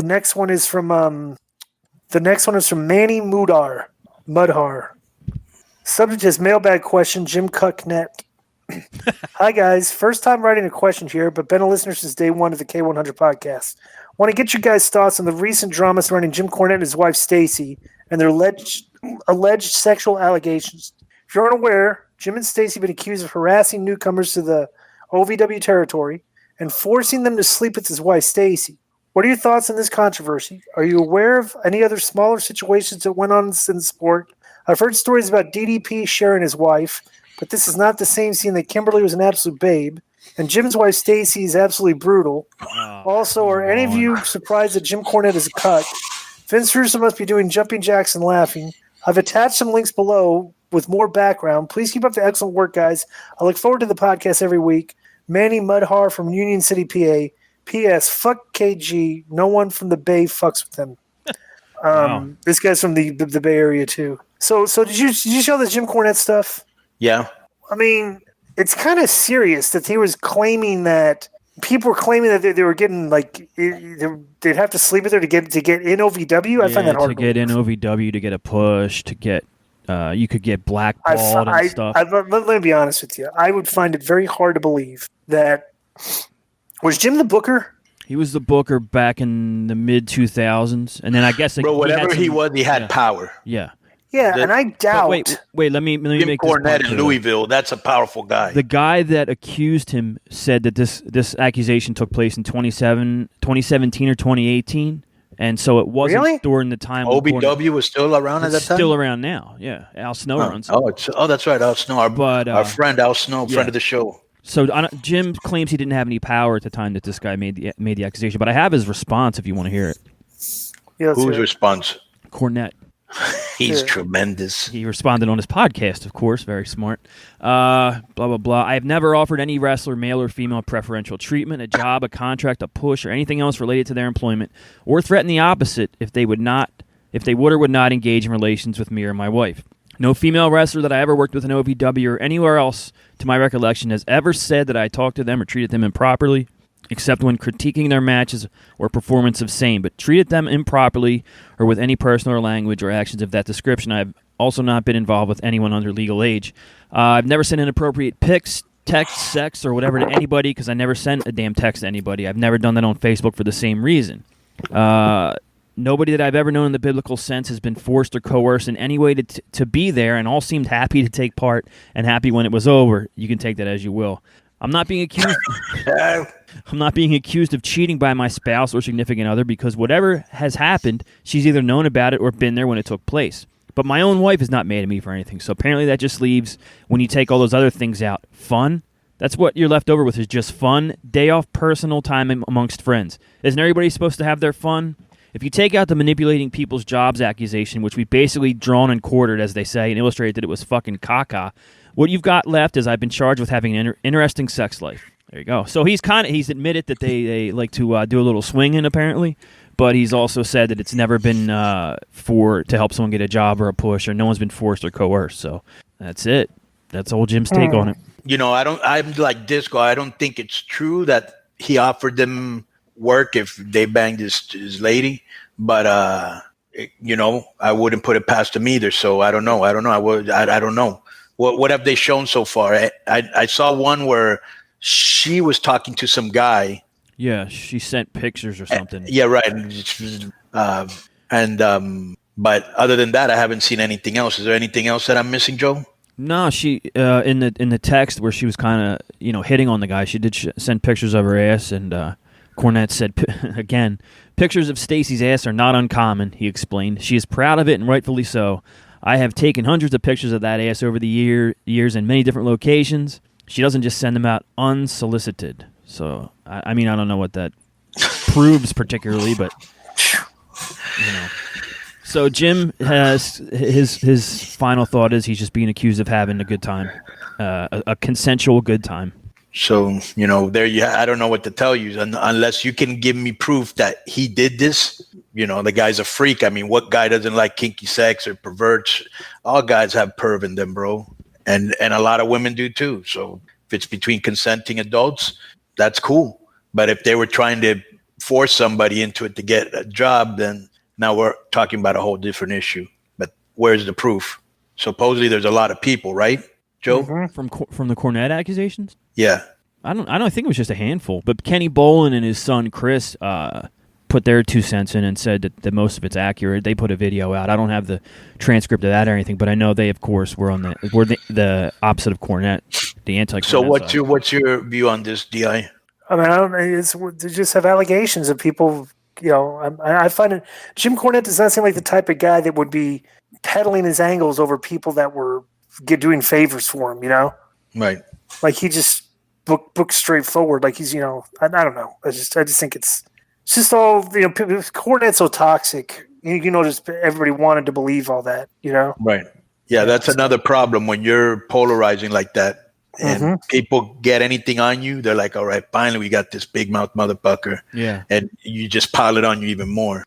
The next one is from Manny Mudhar. Subject is mailbag question, Jim Cornette. Hi, guys. First time writing a question here, but been a listener since day one of the K100 podcast. Want to get your guys' thoughts on the recent drama surrounding Jim Cornette and his wife, Stacy, and their alleged sexual allegations. If you're unaware, Jim and Stacy have been accused of harassing newcomers to the OVW territory and forcing them to sleep with his wife, Stacy. What are your thoughts on this controversy? Are you aware of any other smaller situations that went on in the sport? I've heard stories about DDP sharing his wife, but this is not the same, seeing that Kimberly was an absolute babe, and Jim's wife, Stacy, is absolutely brutal. Also, are any of you surprised that Jim Cornette is a cut? Vince Russo must be doing jumping jacks and laughing. I've attached some links below with more background. Please keep up the excellent work, guys. I look forward to the podcast every week. Manny Mudhar from Union City, PA. P.S. Fuck KG. No one from the Bay fucks with him. Wow. This guy's from the Bay Area too. So did you show the Jim Cornette stuff? Yeah. I mean, it's kind of serious that he was claiming that people were claiming that they were getting like they'd have to sleep with her to get in OVW. I find that hard to get in OVW, to get a push, to get you could get blackballed and stuff. Let me be honest with you. I would find it very hard to believe that. Was Jim the booker? He was the booker back in the mid 2000s, and then I guess whatever he was, he had power. Yeah. Yeah, and I doubt. Wait. Let me Jim make this Cornette in Louisville. That's a powerful guy. The guy that accused him said that this accusation took place in 2017 or 2018, and so it wasn't during the time. OVW was still around at that time. Still around now. Yeah, Al Snow runs. That's right, Al Snow. Our friend Al Snow, friend of the show. So Jim claims he didn't have any power at the time that this guy made the accusation, but I have his response if you want to hear it. Yeah, whose response? Cornette. He's tremendous. He responded on his podcast, of course. Very smart. Blah, blah, blah. I have never offered any wrestler, male or female, preferential treatment, a job, a contract, a push, or anything else related to their employment, or threaten the opposite if they would or would not engage in relations with me or my wife. No female wrestler that I ever worked with in OVW or anywhere else, to my recollection, has ever said that I talked to them or treated them improperly, except when critiquing their matches or performance of same, but treated them improperly or with any personal or language or actions of that description. I've also not been involved with anyone under legal age. I've never sent inappropriate pics, text, sex, or whatever to anybody because I never sent a damn text to anybody. I've never done that on Facebook for the same reason. Nobody that I've ever known in the biblical sense has been forced or coerced in any way to be there, and all seemed happy to take part and happy when it was over. You can take that as you will. I'm not being accused. I'm not being accused of cheating by my spouse or significant other because whatever has happened, she's either known about it or been there when it took place. But my own wife is not mad at me for anything. So apparently that just leaves, when you take all those other things out, fun. That's what you're left over with, is just fun, day off, personal time amongst friends. Isn't everybody supposed to have their fun? If you take out the manipulating people's jobs accusation, which we basically drawn and quartered, as they say, and illustrated that it was fucking caca, what you've got left is I've been charged with having an interesting sex life. There you go. So he's admitted that they like to do a little swinging, apparently, but he's also said that it's never been to help someone get a job or a push, or no one's been forced or coerced. So that's it. That's old Jim's take on it. You know, I'm like Disco. I don't think it's true that he offered them work if they banged his lady, but you know, I wouldn't put it past him either. So I don't know. I don't know. What have they shown so far? I saw one where she was talking to some guy. Yeah, she sent pictures or something. Yeah, right. But other than that, I haven't seen anything else. Is there anything else that I'm missing, Joe? No, she in the text where she was kind of hitting on the guy, she did send pictures of her ass, and Cornette said again, pictures of Stacy's ass are not uncommon. He explained, she is proud of it and rightfully so. I have taken hundreds of pictures of that ass over the years in many different locations. She doesn't just send them out unsolicited. So I mean, I don't know what that proves particularly, but you know. So Jim has his final thought is he's just being accused of having a good time, a consensual good time. So, you know, I don't know what to tell you unless you can give me proof that he did this. You know, the guy's a freak. I mean, what guy doesn't like kinky sex or perverts? All guys have perv in them, bro. And a lot of women do too. So if it's between consenting adults, that's cool. But if they were trying to force somebody into it to get a job, then now we're talking about a whole different issue. But where's the proof? Supposedly there's a lot of people, right, Joe? From the Cornette accusations? Yeah. I don't think it was just a handful, but Kenny Bolin and his son Chris put their 2 cents in and said that most of it's accurate. They put a video out. I don't have the transcript of that or anything, but I know they, of course, were the opposite of Cornette, the anti-Cornette. So side. what's your view on this, Di? I mean, they just have allegations of people. I find it. Jim Cornette does not seem like the type of guy that would be peddling his angles over people that were doing favors for him. Right. Like he just book straightforward. Like he's, I don't know. I just think it's just all, Cornette's so toxic. Just everybody wanted to believe all that. Right. Yeah, that's another problem when you're polarizing like that. And people get anything on you, they're like, all right, finally we got this big mouth motherfucker. Yeah. And you just pile it on you even more.